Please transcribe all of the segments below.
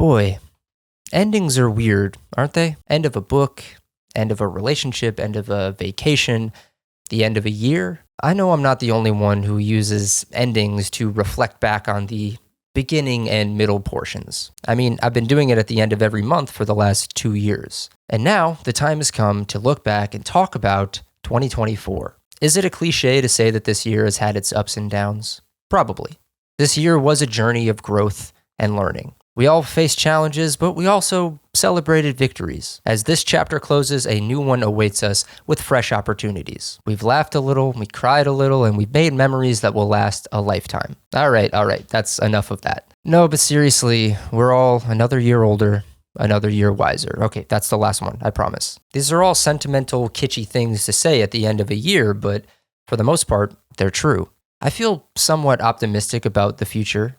Boy, endings are weird, aren't they? End of a book, end of a relationship, end of a vacation, the end of a year. I know I'm not the only one who uses endings to reflect back on the beginning and middle portions. I mean, I've been doing it at the end of every month for the last 2 years. And now the time has come to look back and talk about 2024. Is it a cliche to say that this year has had its ups and downs? Probably. This year was a journey of growth and learning. We all faced challenges, but we also celebrated victories. As this chapter closes, a new one awaits us with fresh opportunities. We've laughed a little, we cried a little, and we've made memories that will last a lifetime. All right, that's enough of that. No, but seriously, we're all another year older, another year wiser. Okay, that's the last one, I promise. These are all sentimental, kitschy things to say at the end of a year, but for the most part, they're true. I feel somewhat optimistic about the future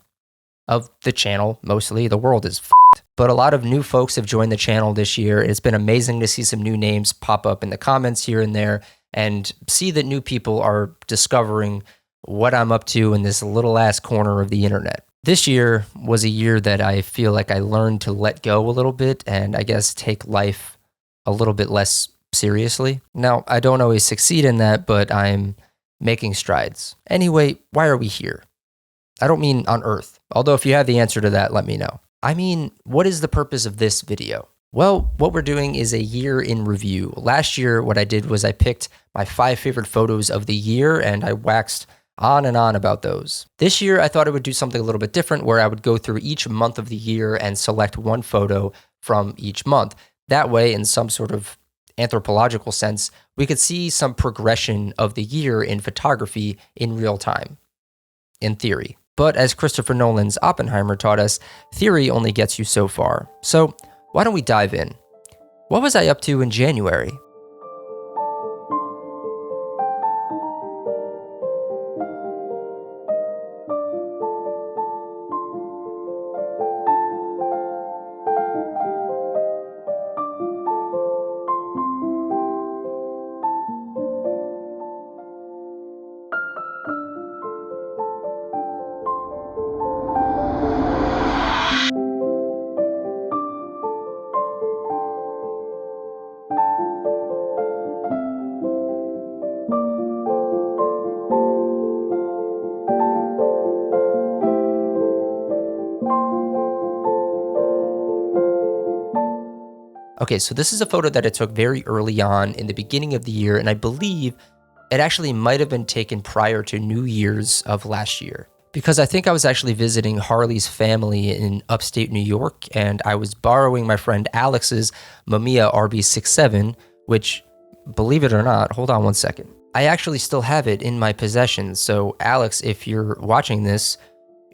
of the channel, mostly. The world is f***ed. But a lot of new folks have joined the channel this year. It's been amazing to see some new names pop up in the comments here and there and see that new people are discovering what I'm up to in this little ass corner of the internet. This year was a year that I feel like I learned to let go a little bit and I guess take life a little bit less seriously. Now, I don't always succeed in that, but I'm making strides. Anyway, why are we here? I don't mean on Earth, although if you have the answer to that, let me know. I mean, what is the purpose of this video? Well, what we're doing is a year in review. Last year, what I did was I picked my 5 favorite photos of the year and I waxed on and on about those. This year, I thought I would do something a little bit different where I would go through each month of the year and select one photo from each month. That way, in some sort of anthropological sense, we could see some progression of the year in photography in real time, in theory. But as Christopher Nolan's Oppenheimer taught us, theory only gets you so far. So why don't we dive in? What was I up to in January? Okay, so this is a photo that I took very early on in the beginning of the year, and I believe it actually might have been taken prior to New Year's of last year. Because I think I was actually visiting Harley's family in upstate New York, and I was borrowing my friend Alex's Mamiya RB67, which, believe it or not, hold on one second. I actually still have it in my possession, so Alex, if you're watching this,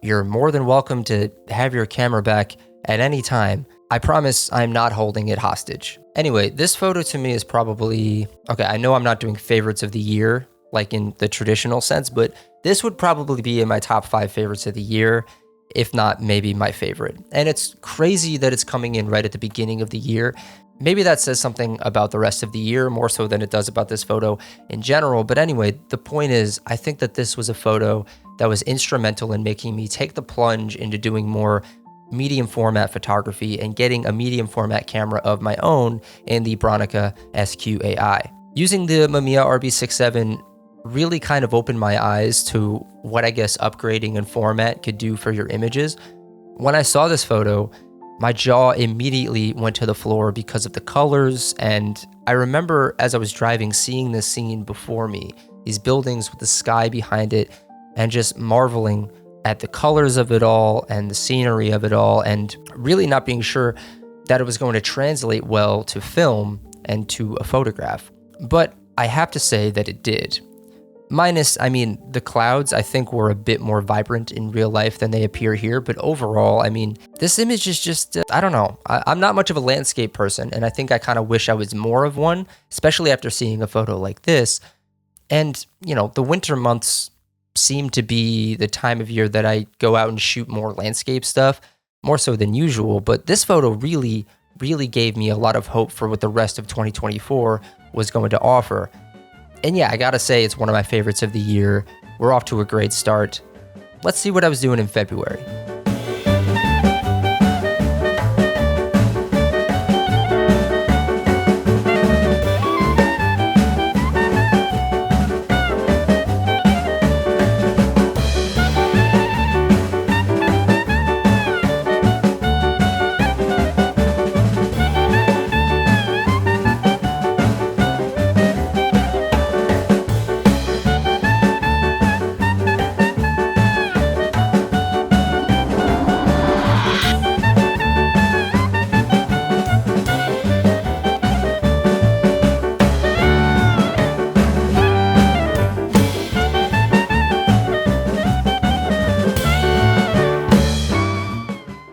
you're more than welcome to have your camera back at any time. I promise I'm not holding it hostage. Anyway, this photo to me is probably, okay, I know I'm not doing favorites of the year, like in the traditional sense, but this would probably be in my top 5 favorites of the year, if not maybe my favorite. And it's crazy that it's coming in right at the beginning of the year. Maybe that says something about the rest of the year, more so than it does about this photo in general. But anyway, the point is, I think that this was a photo that was instrumental in making me take the plunge into doing more medium format photography and getting a medium format camera of my own in the Bronica SQ-AI. Using the Mamiya RB67 really kind of opened my eyes to what I guess upgrading in format could do for your images. When I saw this photo, my jaw immediately went to the floor because of the colors, and I remember as I was driving seeing this scene before me, these buildings with the sky behind it, and just marveling at the colors of it all and the scenery of it all, and really not being sure that it was going to translate well to film and to a photograph. But I have to say that it did. Minus, I mean, the clouds I think were a bit more vibrant in real life than they appear here, but overall, I mean, this image is just, I don't know. I'm not much of a landscape person, and I think I kind of wish I was more of one, especially after seeing a photo like this. And, you know, the winter months seem to be the time of year that I go out and shoot more landscape stuff, more so than usual. But this photo really gave me a lot of hope for what the rest of 2024 was going to offer. And yeah, I gotta say, it's one of my favorites of the year. We're off to a great start. Let's see what I was doing in February.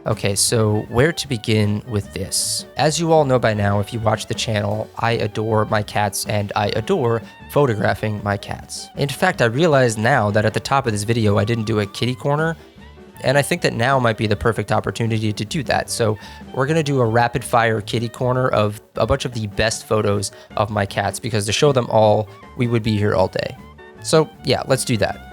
Okay, so where to begin with this? As you all know by now, if you watch the channel, I adore my cats and I adore photographing my cats. In fact, I realize now that at the top of this video, I didn't do a kitty corner, and I think that now might be the perfect opportunity to do that. So we're gonna do a rapid fire kitty corner of a bunch of the best photos of my cats, because to show them all, we would be here all day. So yeah, let's do that.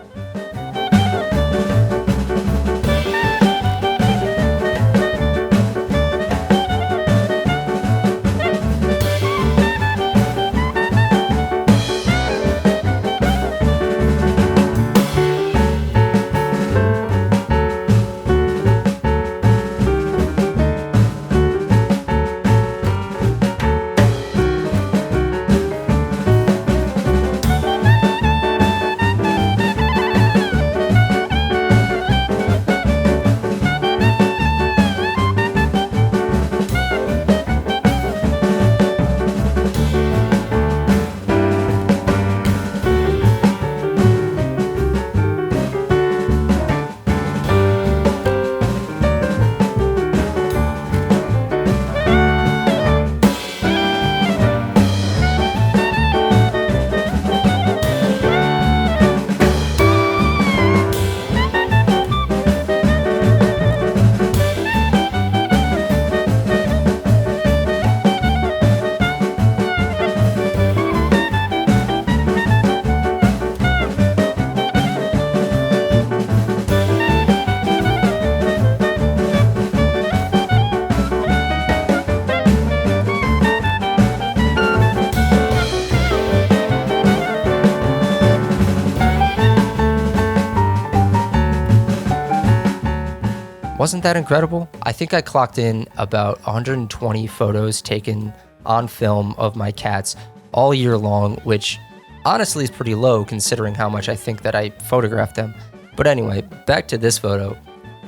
Wasn't that incredible? I think I clocked in about 120 photos taken on film of my cats all year long, which honestly is pretty low considering how much I think that I photographed them. But anyway, back to this photo.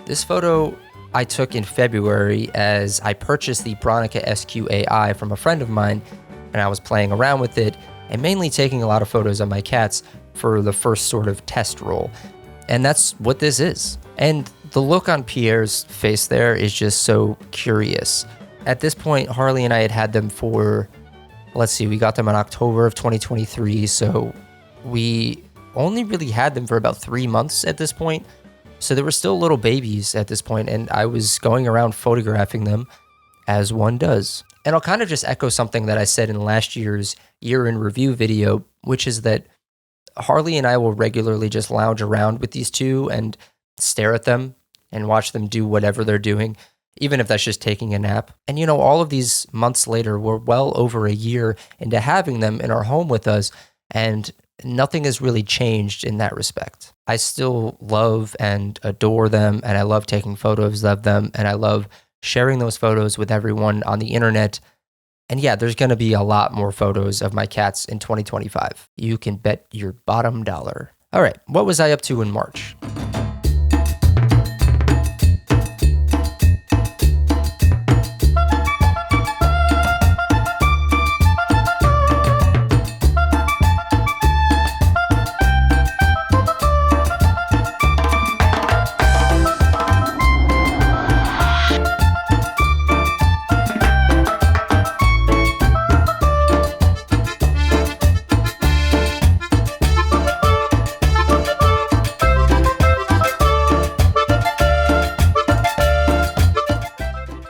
This photo I took in February as I purchased the Bronica SQ-AI from a friend of mine, and I was playing around with it and mainly taking a lot of photos of my cats for the first sort of test roll. And that's what this is. And the look on Pierre's face there is just so curious. At this point, Harley and I had them for, let's see, we got them in October of 2023, so we only really had them for about 3 months at this point. So they were still little babies at this point, and I was going around photographing them as one does. And I'll kind of just echo something that I said in last year's year in review video, which is that Harley and I will regularly just lounge around with these two and stare at them and watch them do whatever they're doing, even if that's just taking a nap. And you know, all of these months later, we're well over a year into having them in our home with us, and nothing has really changed in that respect. I still love and adore them, and I love taking photos of them, and I love sharing those photos with everyone on the internet. And yeah, there's going to be a lot more photos of my cats in 2025. You can bet your bottom dollar. All right, what was I up to in March?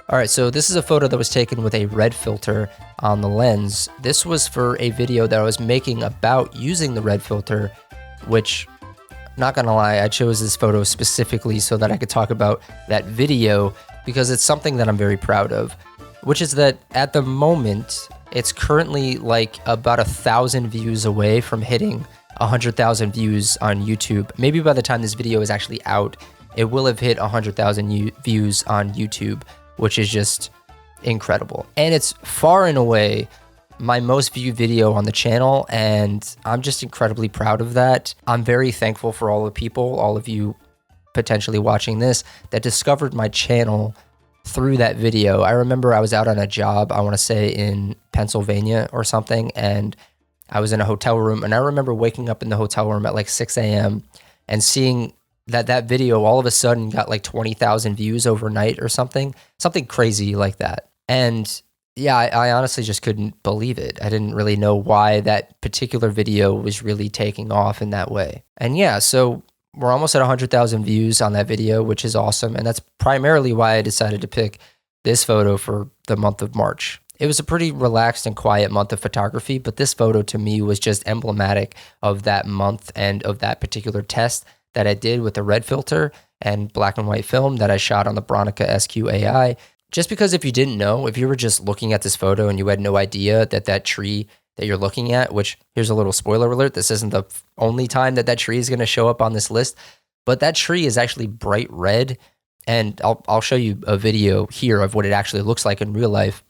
All right, so this is a photo that was taken with a red filter on the lens. This was for a video that I was making about using the red filter, which, not gonna lie, I chose this photo specifically so that I could talk about that video because it's something that I'm very proud of, which is that at the moment, it's currently like about 1,000 views away from hitting 100,000 views on YouTube. Maybe by the time this video is actually out, it will have hit 100,000 views on YouTube, which is just incredible. And it's far and away my most viewed video on the channel, and I'm just incredibly proud of that. I'm very thankful for all the people, all of you potentially watching this, that discovered my channel through that video. I remember I was out on a job, I want to say in Pennsylvania or something, and I was in a hotel room, and I remember waking up in the hotel room at like 6 a.m. and seeing that video all of a sudden got like 20,000 views overnight or something crazy like that. And yeah, I honestly just couldn't believe it. I didn't really know why that particular video was really taking off in that way. And yeah, so we're almost at 100,000 views on that video, which is awesome. And that's primarily why I decided to pick this photo for the month of March. It was a pretty relaxed and quiet month of photography, but this photo to me was just emblematic of that month and of that particular test that I did with the red filter and black and white film that I shot on the Bronica SQ-AI. Just because if you didn't know, if you were just looking at this photo and you had no idea that that tree that you're looking at, which here's a little spoiler alert, this isn't the only time that tree is going to show up on this list, but that tree is actually bright red. And I'll show you a video here of what it actually looks like in real life.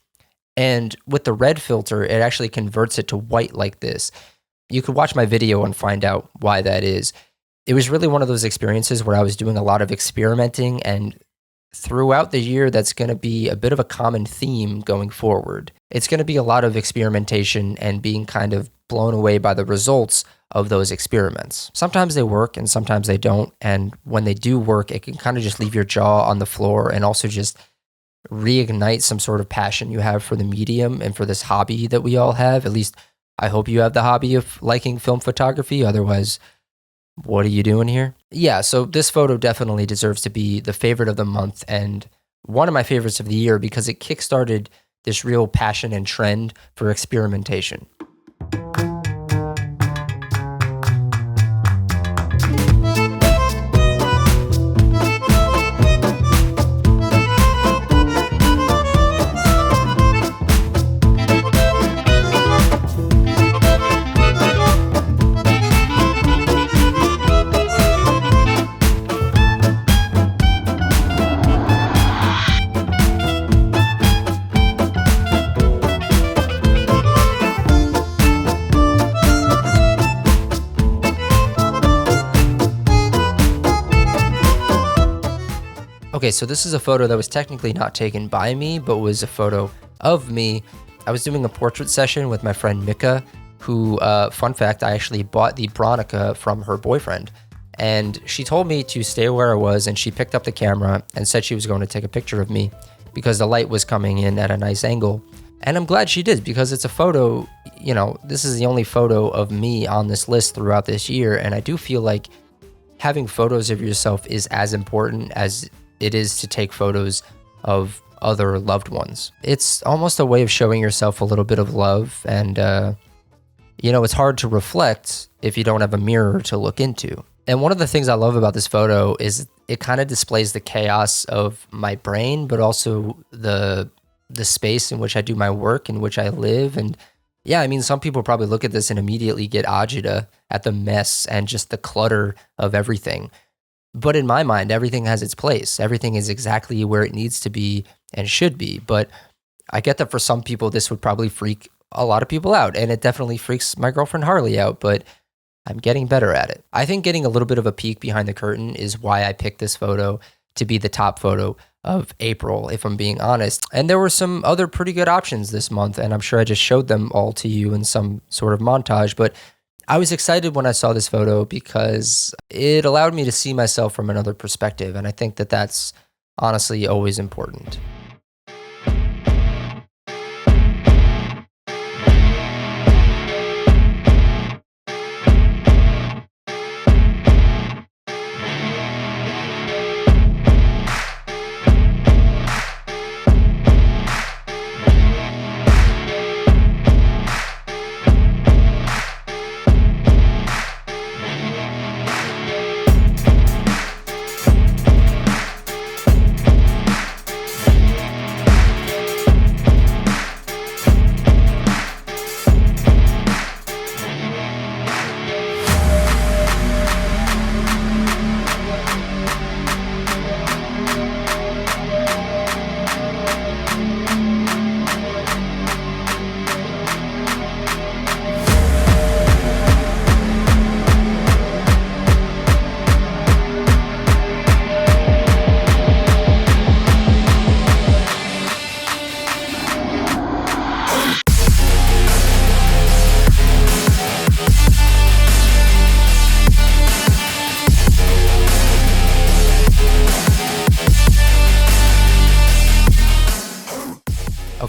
And with the red filter, it actually converts it to white like this. You could watch my video and find out why that is. It was really one of those experiences where I was doing a lot of experimenting, and throughout the year, that's going to be a bit of a common theme going forward. It's going to be a lot of experimentation and being kind of blown away by the results of those experiments. Sometimes they work and sometimes they don't. And when they do work, it can kind of just leave your jaw on the floor and also just reignite some sort of passion you have for the medium and for this hobby that we all have. At least I hope you have the hobby of liking film photography. Otherwise, what are you doing here? Yeah, so this photo definitely deserves to be the favorite of the month and one of my favorites of the year because it kickstarted this real passion and trend for experimentation. Okay, so this is a photo that was technically not taken by me, but was a photo of me. I was doing a portrait session with my friend Mika, who, fun fact, I actually bought the Bronica from her boyfriend. And she told me to stay where I was, and she picked up the camera and said she was going to take a picture of me because the light was coming in at a nice angle. And I'm glad she did because it's a photo, you know, this is the only photo of me on this list throughout this year. And I do feel like having photos of yourself is as important as it is to take photos of other loved ones. It's almost a way of showing yourself a little bit of love. And, you know, it's hard to reflect if you don't have a mirror to look into. And one of the things I love about this photo is it kind of displays the chaos of my brain, but also the space in which I do my work, in which I live. And yeah, I mean, some people probably look at this and immediately get agita at the mess and just the clutter of everything. But in my mind, everything has its place. Everything is exactly where it needs to be and should be. But I get that for some people, this would probably freak a lot of people out. And it definitely freaks my girlfriend Harley out, but I'm getting better at it. I think getting a little bit of a peek behind the curtain is why I picked this photo to be the top photo of April, if I'm being honest. And there were some other pretty good options this month, and I'm sure I just showed them all to you in some sort of montage. But I was excited when I saw this photo because it allowed me to see myself from another perspective. And I think that that's honestly always important.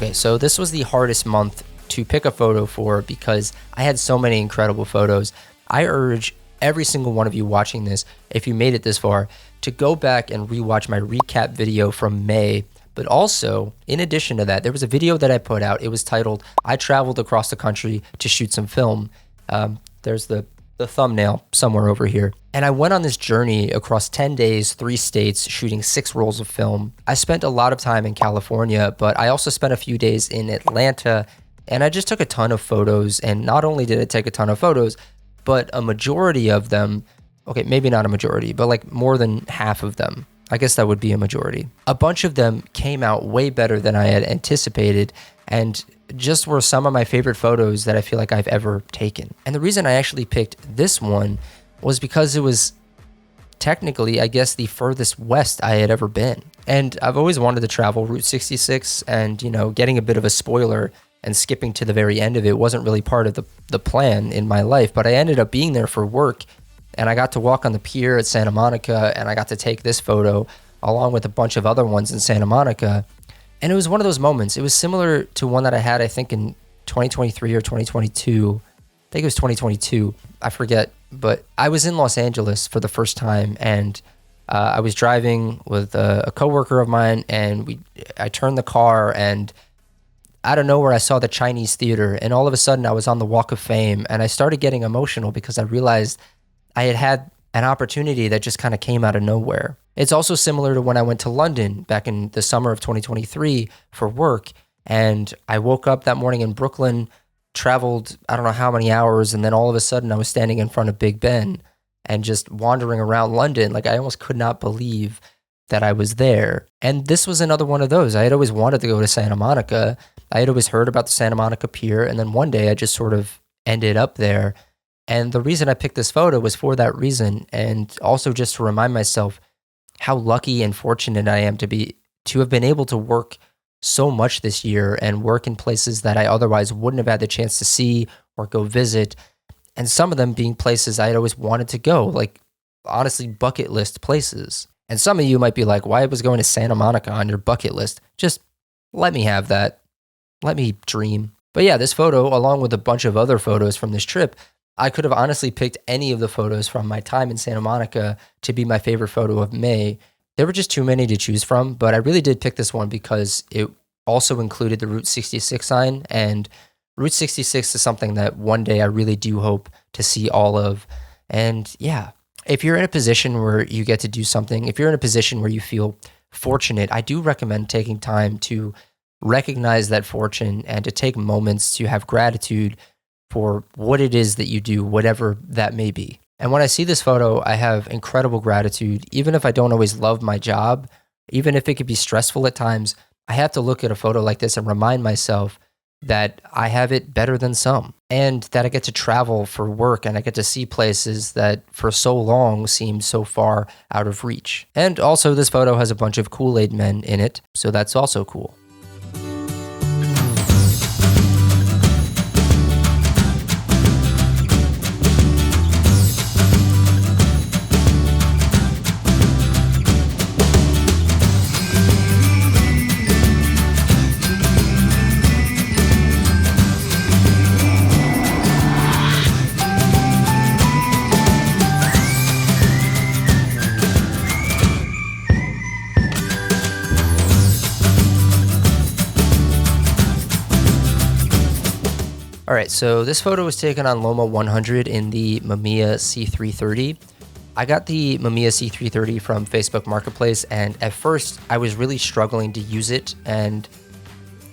Okay, so this was the hardest month to pick a photo for because I had so many incredible photos. I urge every single one of you watching this, if you made it this far, to go back and rewatch my recap video from May. But also, in addition to that, there was a video that I put out. It was titled, I Traveled Across the Country to Shoot Some Film. There's the thumbnail somewhere over here. And I went on this journey across 10 days, 3 states, shooting 6 rolls of film. I spent a lot of time in California, but I also spent a few days in Atlanta, and I just took a ton of photos. And not only did I take a ton of photos, but a majority of them, okay, maybe not a majority, but like more than half of them, I guess that would be a majority. A bunch of them came out way better than I had anticipated, and just were some of my favorite photos that I feel like I've ever taken. And the reason I actually picked this one was because it was technically, I guess, the furthest west I had ever been. And I've always wanted to travel Route 66, and, you know, getting a bit of a spoiler and skipping to the very end of it wasn't really part of the plan in my life, but I ended up being there for work, and I got to walk on the pier at Santa Monica, and I got to take this photo along with a bunch of other ones in Santa Monica. And it was one of those moments. It was similar to one that I had, I think, in 2023 or 2022. I think it was 2022. I forget. But I was in Los Angeles for the first time, and I was driving with a coworker of mine, and I turned the car, and out of nowhere, I saw the Chinese theater, and all of a sudden, I was on the Walk of Fame, and I started getting emotional because I realized I had an opportunity that just kind of came out of nowhere. It's also similar to when I went to London back in the summer of 2023 for work, and I woke up that morning in Brooklyn, traveled I don't know how many hours, and then all of a sudden I was standing in front of Big Ben and just wandering around London. Like, I almost could not believe that I was there. And this was another one of those. I had always wanted to go to Santa Monica. I had always heard about the Santa Monica Pier, and then one day I just sort of ended up there. And the reason I picked this photo was for that reason, and also just to remind myself how lucky and fortunate I am to have been able to work so much this year and work in places that I otherwise wouldn't have had the chance to see or go visit. And some of them being places I had always wanted to go, like honestly bucket list places. And some of you might be like, why was going to Santa Monica on your bucket list? Just let me have that. Let me dream. But yeah, this photo, along with a bunch of other photos from this trip, I could have honestly picked any of the photos from my time in Santa Monica to be my favorite photo of May. There were just too many to choose from, but I really did pick this one because it also included the Route 66 sign, and Route 66 is something that one day I really do hope to see all of. And yeah, if you're in a position where you get to do something, if you're in a position where you feel fortunate, I do recommend taking time to recognize that fortune and to take moments to have gratitude for what it is that you do, whatever that may be. And when I see this photo, I have incredible gratitude. Even if I don't always love my job, even if it could be stressful at times, I have to look at a photo like this and remind myself that I have it better than some, and that I get to travel for work, and I get to see places that for so long seemed so far out of reach. And also, this photo has a bunch of Kool-Aid men in it, so that's also cool. All right, so this photo was taken on Loma 100 in the Mamiya C330. I got the Mamiya C330 from Facebook Marketplace, and at first I was really struggling to use it, and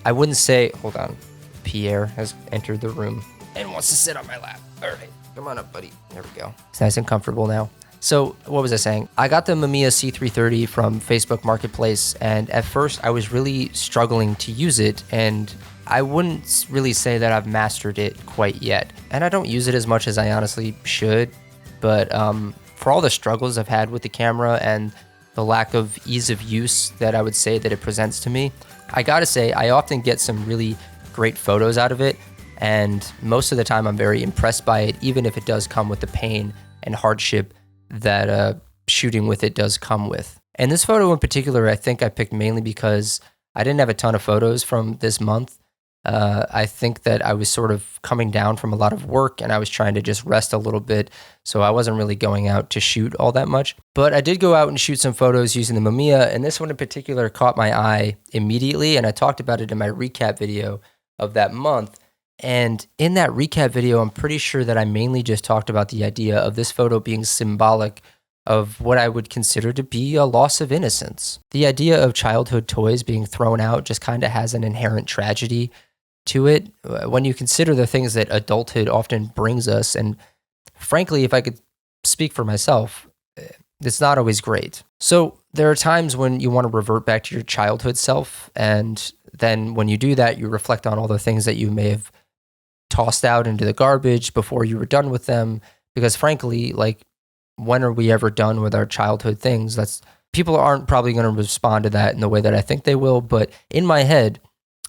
I wouldn't say, hold on, Pierre has entered the room and wants to sit on my lap. All right, come on up, buddy. There we go. It's nice and comfortable now. So what was I saying? I got the Mamiya C330 from Facebook Marketplace, and at first I was really struggling to use it, and I wouldn't really say that I've mastered it quite yet. And I don't use it as much as I honestly should, but for all the struggles I've had with the camera and the lack of ease of use that I would say that it presents to me, I gotta say I often get some really great photos out of it, and most of the time I'm very impressed by it, even if it does come with the pain and hardship that shooting with it does come with. And this photo in particular, I think I picked mainly because I didn't have a ton of photos from this month. I think that I was sort of coming down from a lot of work and I was trying to just rest a little bit. So I wasn't really going out to shoot all that much. But I did go out and shoot some photos using the Mamiya. And this one in particular caught my eye immediately. And I talked about it in my recap video of that month. And in that recap video, I'm pretty sure that I mainly just talked about the idea of this photo being symbolic of what I would consider to be a loss of innocence. The idea of childhood toys being thrown out just kind of has an inherent tragedy to it when you consider the things that adulthood often brings us. And frankly, if I could speak for myself, it's not always great. So there are times when you want to revert back to your childhood self. And then when you do that, you reflect on all the things that you may have tossed out into the garbage before you were done with them. Because frankly, like, when are we ever done with our childhood things? People aren't probably going to respond to that in the way that I think they will. But in my head,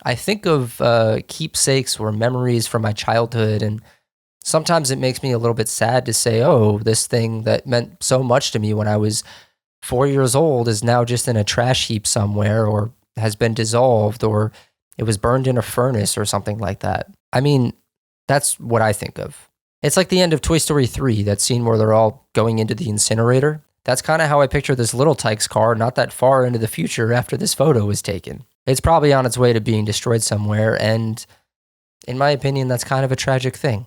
I think of keepsakes or memories from my childhood. And sometimes it makes me a little bit sad to say, oh, this thing that meant so much to me when I was 4 years old is now just in a trash heap somewhere, or has been dissolved, or it was burned in a furnace or something like that. I mean, that's what I think of. It's like the end of Toy Story 3, that scene where they're all going into the incinerator. That's kind of how I picture this Little Tykes car not that far into the future after this photo was taken. It's probably on its way to being destroyed somewhere, and in my opinion, that's kind of a tragic thing.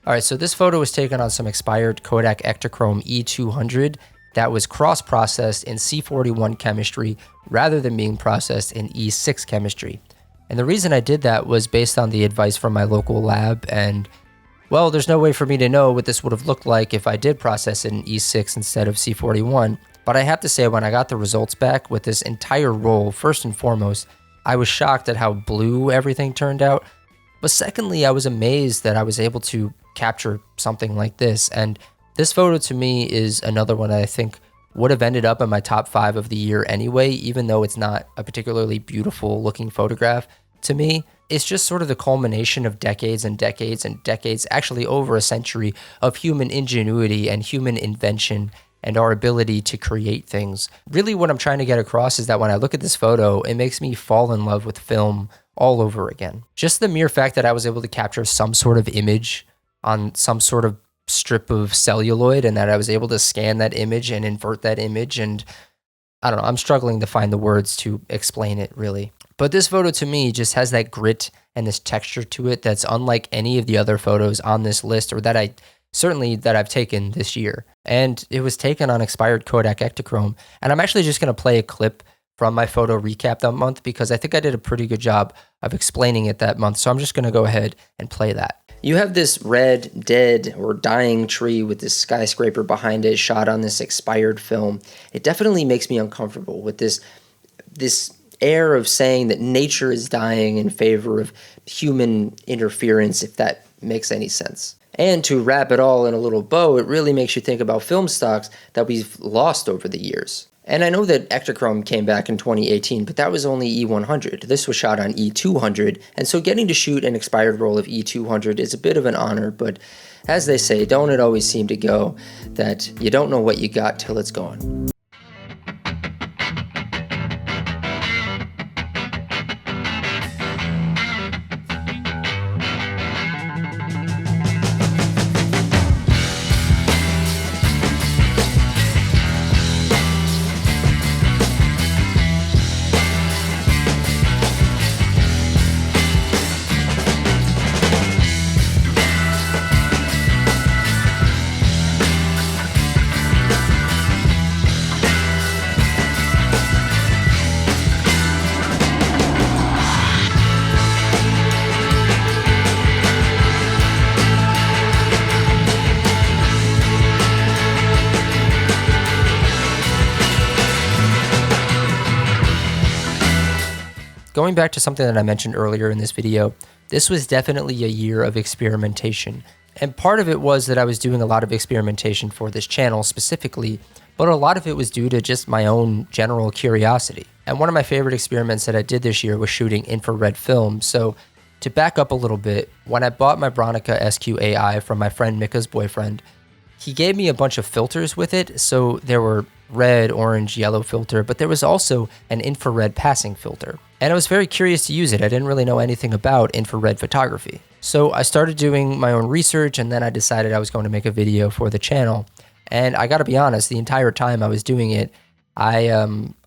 All right, so this photo was taken on some expired Kodak Ektachrome E200 that was cross-processed in C41 chemistry rather than being processed in E6 chemistry. And the reason I did that was based on the advice from my local lab, and well, there's no way for me to know what this would have looked like if I did process it in E6 instead of C41. But I have to say, when I got the results back with this entire roll, first and foremost, I was shocked at how blue everything turned out. But secondly, I was amazed that I was able to capture something like this. And this photo to me is another one that I think would have ended up in my top 5 of the year anyway, even though it's not a particularly beautiful looking photograph to me. It's just sort of the culmination of decades and decades and decades, actually over a century, of human ingenuity and human invention and our ability to create things. Really what I'm trying to get across is that when I look at this photo, it makes me fall in love with film all over again. Just the mere fact that I was able to capture some sort of image on some sort of strip of celluloid, and that I was able to scan that image and invert that image, and I don't know, I'm struggling to find the words to explain it really. But this photo to me just has that grit and this texture to it that's unlike any of the other photos on this list, or that I've taken this year. And it was taken on expired Kodak Ektachrome. And I'm actually just going to play a clip from my photo recap that month because I think I did a pretty good job of explaining it that month. So I'm just going to go ahead and play that. You have this red, dead, or dying tree with this skyscraper behind it shot on this expired film. It definitely makes me uncomfortable with this air of saying that nature is dying in favor of human interference, if that makes any sense. And to wrap it all in a little bow, it really makes you think about film stocks that we've lost over the years. And I know that Ektachrome came back in 2018, but that was only E100. This was shot on E200, and so getting to shoot an expired roll of E200 is a bit of an honor, but as they say, don't it always seem to go that you don't know what you got till it's gone. going back to something that I mentioned earlier in this video, this was definitely a year of experimentation. And part of it was that I was doing a lot of experimentation for this channel specifically, but a lot of it was due to just my own general curiosity. And one of my favorite experiments that I did this year was shooting infrared film. So to back up a little bit, when I bought my Bronica SQ-AI from my friend Mika's boyfriend, he gave me a bunch of filters with it. So there were red, orange, yellow filter, but there was also an infrared passing filter. And I was very curious to use it. I didn't really know anything about infrared photography. So I started doing my own research, and then I decided I was going to make a video for the channel. And I gotta be honest, the entire time I was doing it, I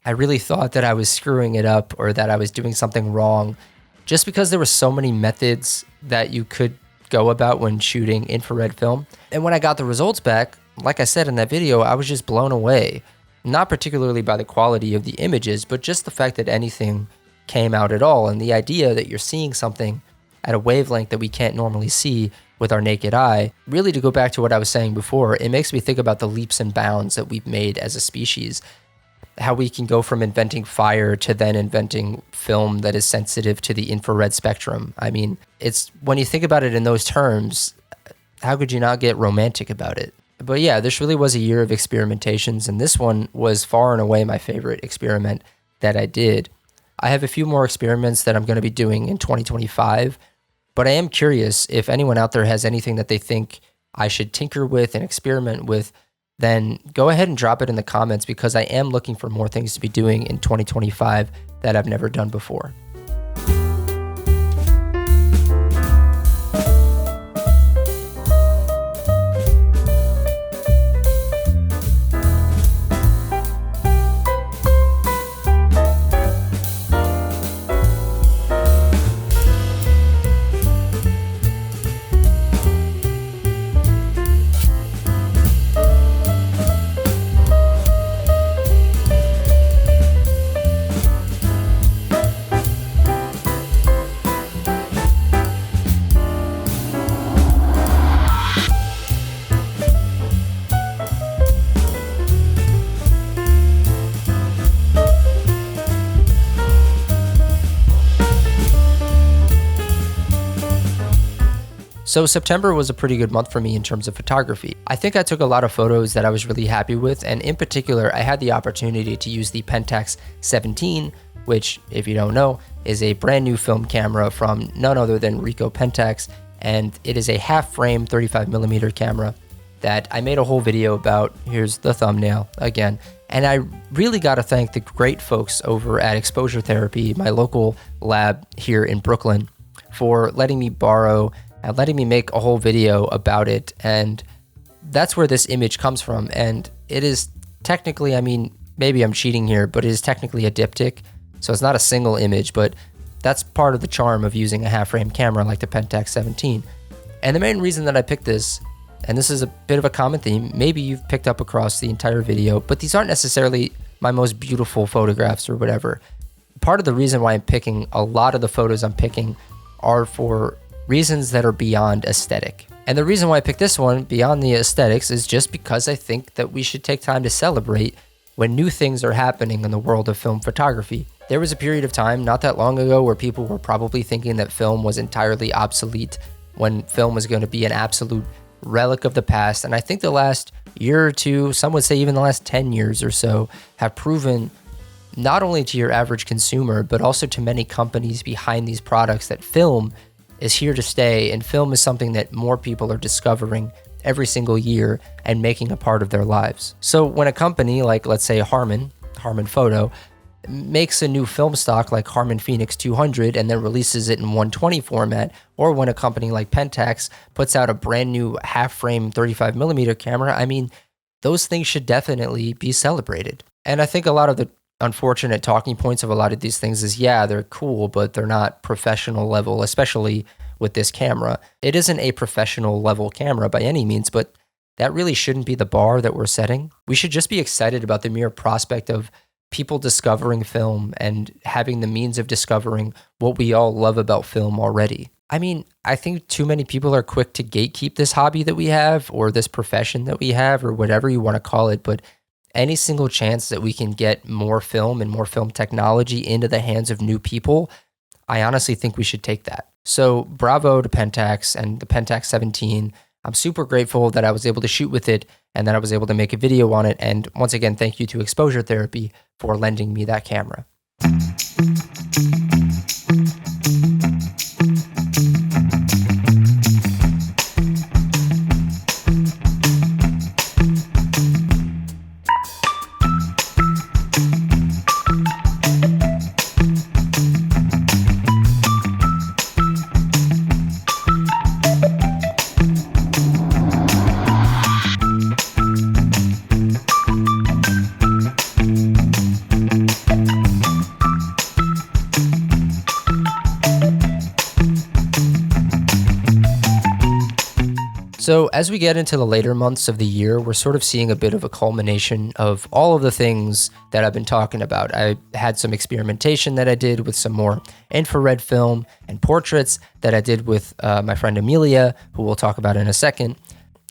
really thought that I was screwing it up or that I was doing something wrong, just because there were so many methods that you could go about when shooting infrared film. And when I got the results back, like I said in that video, I was just blown away. Not particularly by the quality of the images, but just the fact that anything came out at all. And the idea that you're seeing something at a wavelength that we can't normally see with our naked eye. Really, to go back to what I was saying before, it makes me think about the leaps and bounds that we've made as a species. How we can go from inventing fire to then inventing film that is sensitive to the infrared spectrum. I mean, it's when you think about it in those terms, how could you not get romantic about it? But yeah, this really was a year of experimentations, and this one was far and away my favorite experiment that I did. I have a few more experiments that I'm going to be doing in 2025, but I am curious if anyone out there has anything that they think I should tinker with and experiment with, then go ahead and drop it in the comments, because I am looking for more things to be doing in 2025 that I've never done before. So September was a pretty good month for me in terms of photography. I think I took a lot of photos that I was really happy with, and in particular, I had the opportunity to use the Pentax 17, which, if you don't know, is a brand new film camera from none other than Rico Pentax, and it is a half-frame 35mm camera that I made a whole video about. Here's the thumbnail again. And I really got to thank the great folks over at Exposure Therapy, my local lab here in Brooklyn, for letting me borrow and letting me make a whole video about it. And that's where this image comes from. And it is technically, I mean, maybe I'm cheating here, but it is technically a diptych. So it's not a single image, but that's part of the charm of using a half-frame camera like the Pentax 17. And the main reason that I picked this, and this is a bit of a common theme, maybe you've picked up across the entire video, but these aren't necessarily my most beautiful photographs or whatever. Part of the reason why I'm picking a lot of the photos I'm picking are for reasons that are beyond aesthetic. And the reason why I picked this one beyond the aesthetics is just because I think that we should take time to celebrate when new things are happening in the world of film photography. There was a period of time not that long ago where people were probably thinking that film was entirely obsolete, when film was going to be an absolute relic of the past. And I think the last year or two, some would say even the last 10 years or so, have proven not only to your average consumer, but also to many companies behind these products that film is here to stay, and film is something that more people are discovering every single year and making a part of their lives. So when a company like, let's say Harman Photo, makes a new film stock like Harman Phoenix 200 and then releases it in 120 format, or when a company like Pentax puts out a brand new half-frame 35mm camera, I mean, those things should definitely be celebrated. And I think a lot of the unfortunate talking points of a lot of these things is, yeah, they're cool, but they're not professional level, especially with this camera. It isn't a professional level camera by any means, but that really shouldn't be the bar that we're setting. We should just be excited about the mere prospect of people discovering film and having the means of discovering what we all love about film already. I mean, I think too many people are quick to gatekeep this hobby that we have, or this profession that we have, or whatever you want to call it, but any single chance that we can get more film and more film technology into the hands of new people, I honestly think we should take that. So bravo to Pentax and the Pentax 17. I'm super grateful that I was able to shoot with it and that I was able to make a video on it. And once again, thank you to Exposure Therapy for lending me that camera. So as we get into the later months of the year, we're sort of seeing a bit of a culmination of all of the things that I've been talking about. I had some experimentation that I did with some more infrared film and portraits that I did with my friend Amelia, who we'll talk about in a second.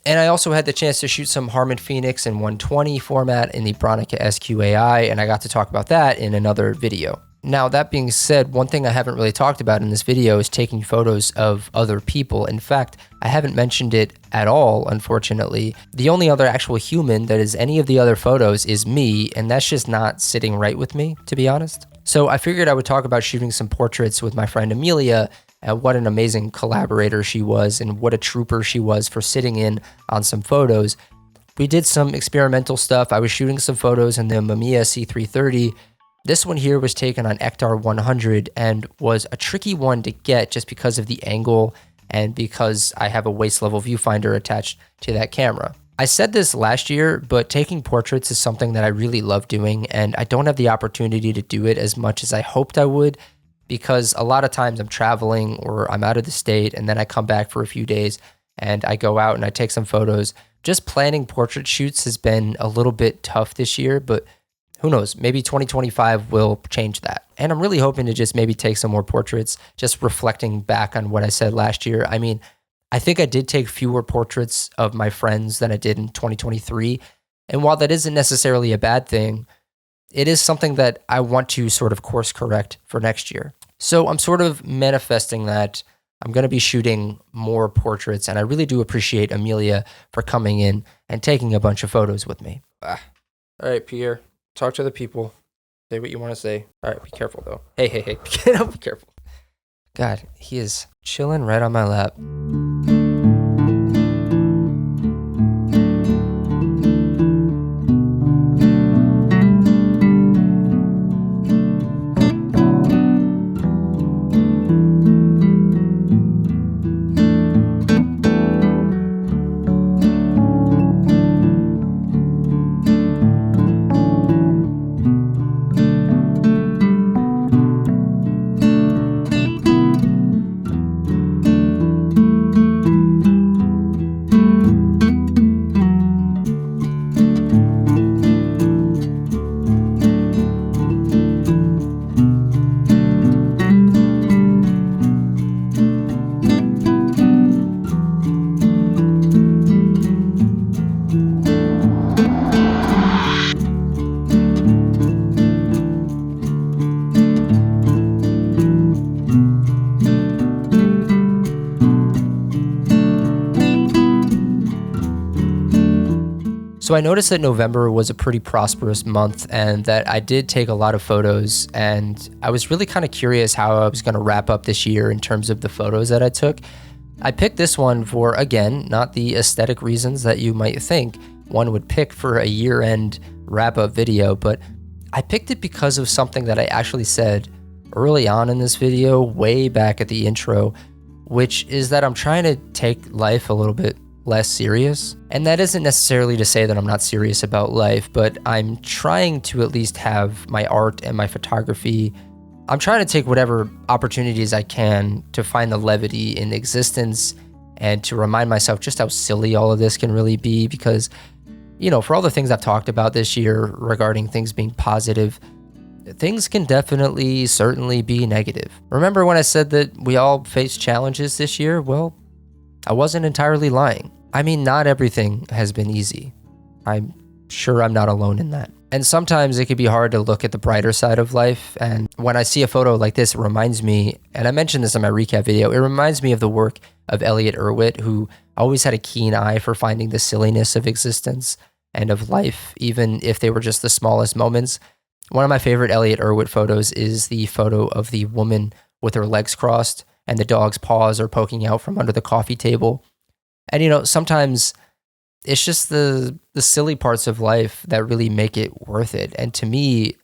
And I also had the chance to shoot some Harman Phoenix in 120 format in the Bronica SQAI, and I got to talk about that in another video. Now, that being said, one thing I haven't really talked about in this video is taking photos of other people. In fact, I haven't mentioned it at all, unfortunately. The only other actual human that is any of the other photos is me, and that's just not sitting right with me, to be honest. So I figured I would talk about shooting some portraits with my friend Amelia, and what an amazing collaborator she was, and what a trooper she was for sitting in on some photos. We did some experimental stuff. I was shooting some photos in the Mamiya C330. This one here was taken on Ektar 100 and was a tricky one to get just because of the angle and because I have a waist level viewfinder attached to that camera. I said this last year, but taking portraits is something that I really love doing, and I don't have the opportunity to do it as much as I hoped I would because a lot of times I'm traveling or I'm out of the state and then I come back for a few days and I go out and I take some photos. Just planning portrait shoots has been a little bit tough this year, but who knows, maybe 2025 will change that. And I'm really hoping to just maybe take some more portraits, just reflecting back on what I said last year. I mean, I think I did take fewer portraits of my friends than I did in 2023. And while that isn't necessarily a bad thing, it is something that I want to sort of course correct for next year. So I'm sort of manifesting that I'm going to be shooting more portraits. And I really do appreciate Amelia for coming in and taking a bunch of photos with me. All right, Pierre. Talk to the people. Say what you want to say. All right, be careful, though. Hey. Be careful. God, he is chilling right on my lap. So I noticed that November was a pretty prosperous month and that I did take a lot of photos, and I was really kind of curious how I was going to wrap up this year in terms of the photos that I took. I picked this one for, again, not the aesthetic reasons that you might think one would pick for a year-end wrap-up video, but I picked it because of something that I actually said early on in this video, way back at the intro, which is that I'm trying to take life a little bit less serious. And that isn't necessarily to say that I'm not serious about life, but I'm trying to at least have my art and my photography. I'm trying to take whatever opportunities I can to find the levity in existence and to remind myself just how silly all of this can really be, because, you know, for all the things I've talked about this year regarding things being positive, things can definitely, certainly be negative. Remember when I said that we all face challenges this year? Well, I wasn't entirely lying. I mean, not everything has been easy. I'm sure I'm not alone in that. And sometimes it can be hard to look at the brighter side of life. And when I see a photo like this, it reminds me, and I mentioned this in my recap video, it reminds me of the work of Elliot Erwitt, who always had a keen eye for finding the silliness of existence and of life, even if they were just the smallest moments. One of my favorite Elliot Erwitt photos is the photo of the woman with her legs crossed and the dog's paws are poking out from under the coffee table. And sometimes it's just the silly parts of life that really make it worth it. And to me,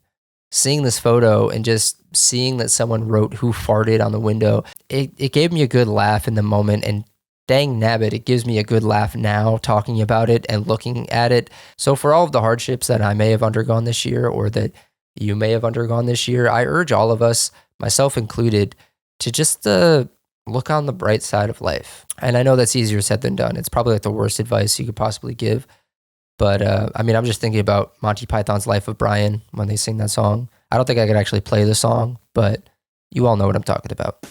seeing this photo and just seeing that someone wrote "who farted" on the window, it gave me a good laugh in the moment. And dang nabbit, it gives me a good laugh now talking about it and looking at it. So for all of the hardships that I may have undergone this year, or that you may have undergone this year, I urge all of us, myself included, to just look on the bright side of life. And I know that's easier said than done. It's probably like the worst advice you could possibly give. But I'm just thinking about Monty Python's Life of Brian when they sing that song. I don't think I could actually play the song, but you all know what I'm talking about.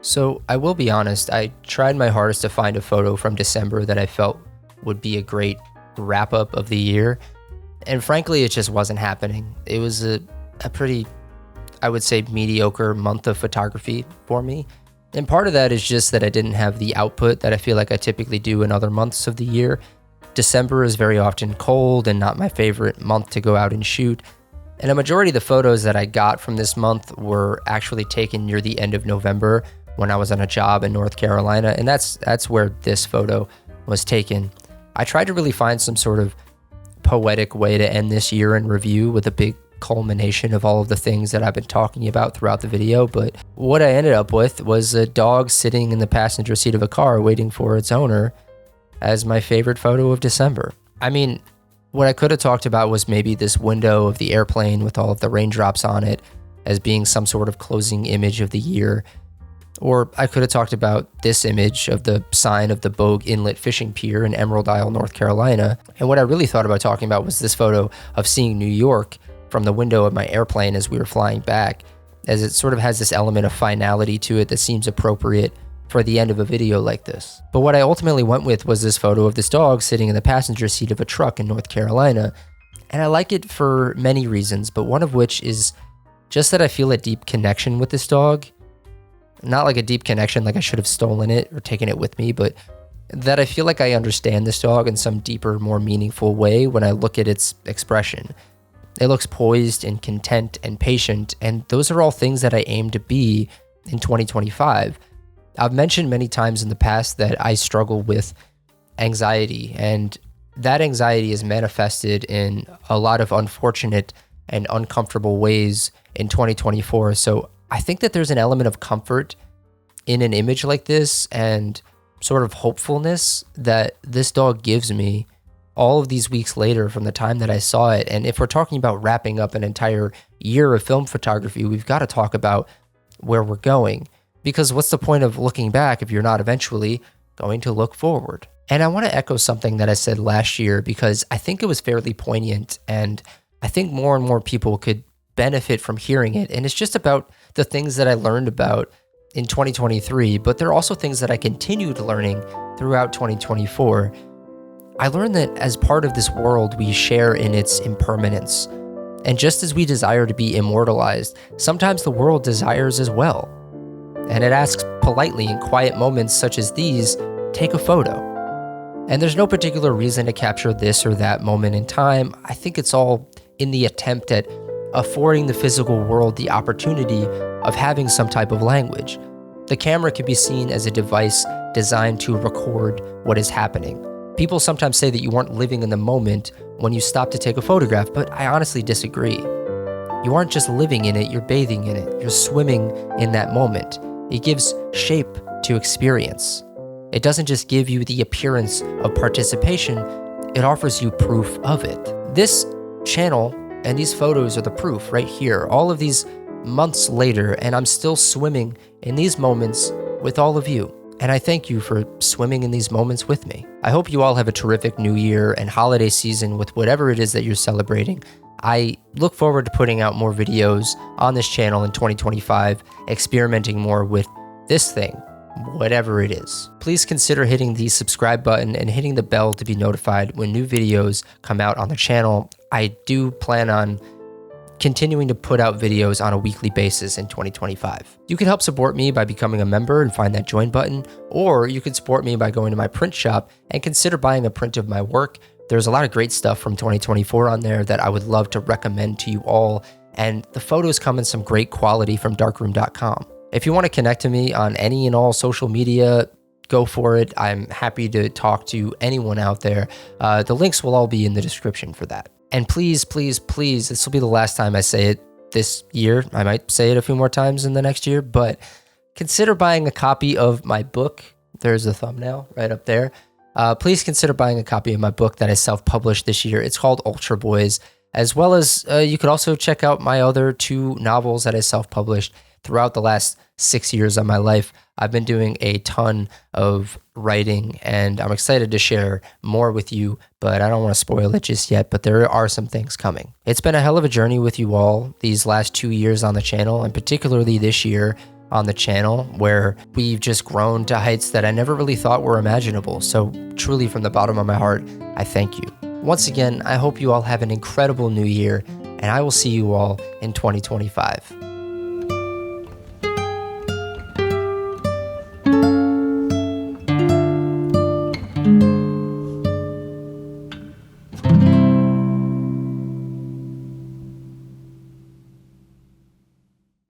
So I will be honest, I tried my hardest to find a photo from December that I felt would be a great wrap up of the year. And frankly, it just wasn't happening. It was a pretty, I would say, mediocre month of photography for me. And part of that is just that I didn't have the output that I feel like I typically do in other months of the year. December is very often cold and not my favorite month to go out and shoot. And a majority of the photos that I got from this month were actually taken near the end of November, when I was on a job in North Carolina, and that's where this photo was taken. I tried to really find some sort of poetic way to end this year in review with a big culmination of all of the things that I've been talking about throughout the video, but what I ended up with was a dog sitting in the passenger seat of a car waiting for its owner as my favorite photo of December. What I could have talked about was maybe this window of the airplane with all of the raindrops on it as being some sort of closing image of the year. Or I could have talked about this image of the sign of the Bogue Inlet Fishing Pier in Emerald Isle, North Carolina. And what I really thought about talking about was this photo of seeing New York from the window of my airplane as we were flying back, as it sort of has this element of finality to it that seems appropriate for the end of a video like this. But what I ultimately went with was this photo of this dog sitting in the passenger seat of a truck in North Carolina. And I like it for many reasons, but one of which is just that I feel a deep connection with this dog. Not like a deep connection like I should have stolen it or taken it with me, but that I feel like I understand this dog in some deeper, more meaningful way when I look at its expression. It looks poised and content and patient, and those are all things that I aim to be in 2025. I've mentioned many times in the past that I struggle with anxiety, and that anxiety is manifested in a lot of unfortunate and uncomfortable ways in 2024. So I think that there's an element of comfort in an image like this and sort of hopefulness that this dog gives me all of these weeks later from the time that I saw it. And if we're talking about wrapping up an entire year of film photography, we've got to talk about where we're going. Because what's the point of looking back if you're not eventually going to look forward? And I want to echo something that I said last year because I think it was fairly poignant, and I think more and more people could benefit from hearing it. And it's just about the things that I learned about in 2023, but there are also things that I continued learning throughout 2024. I learned that as part of this world, we share in its impermanence. And just as we desire to be immortalized, sometimes the world desires as well. And it asks politely in quiet moments such as these, take a photo. And there's no particular reason to capture this or that moment in time. I think it's all in the attempt at affording the physical world the opportunity of having some type of language. The camera can be seen as a device designed to record what is happening. People sometimes say that you aren't living in the moment when you stop to take a photograph, but I honestly disagree. You aren't just living in it, you're bathing in it. You're swimming in that moment. It gives shape to experience. It doesn't just give you the appearance of participation, it offers you proof of it. This channel and these photos are the proof right here. All of these months later, and I'm still swimming in these moments with all of you. And I thank you for swimming in these moments with me. I hope you all have a terrific new year and holiday season with whatever it is that you're celebrating. I look forward to putting out more videos on this channel in 2025, experimenting more with this thing, whatever it is. Please consider hitting the subscribe button and hitting the bell to be notified when new videos come out on the channel. I do plan on continuing to put out videos on a weekly basis in 2025. You can help support me by becoming a member and find that join button, or you can support me by going to my print shop and consider buying a print of my work. There's a lot of great stuff from 2024 on there that I would love to recommend to you all, and the photos come in some great quality from darkroom.com. If you want to connect to me on any and all social media, go for it. I'm happy to talk to anyone out there. The links will all be in the description for that. And please, please, please, this will be the last time I say it this year. I might say it a few more times in the next year, but consider buying a copy of my book. There's a thumbnail right up there. Please consider buying a copy of my book that I self-published this year. It's called Ultra Boys, as well as you could also check out my other 2 novels that I self-published throughout the last 6 years of my life. I've been doing a ton of writing, and I'm excited to share more with you, but I don't want to spoil it just yet, but there are some things coming. It's been a hell of a journey with you all these last 2 years on the channel, and particularly this year on the channel, where we've just grown to heights that I never really thought were imaginable. So truly, from the bottom of my heart, I thank you. Once again, I hope you all have an incredible new year, and I will see you all in 2025.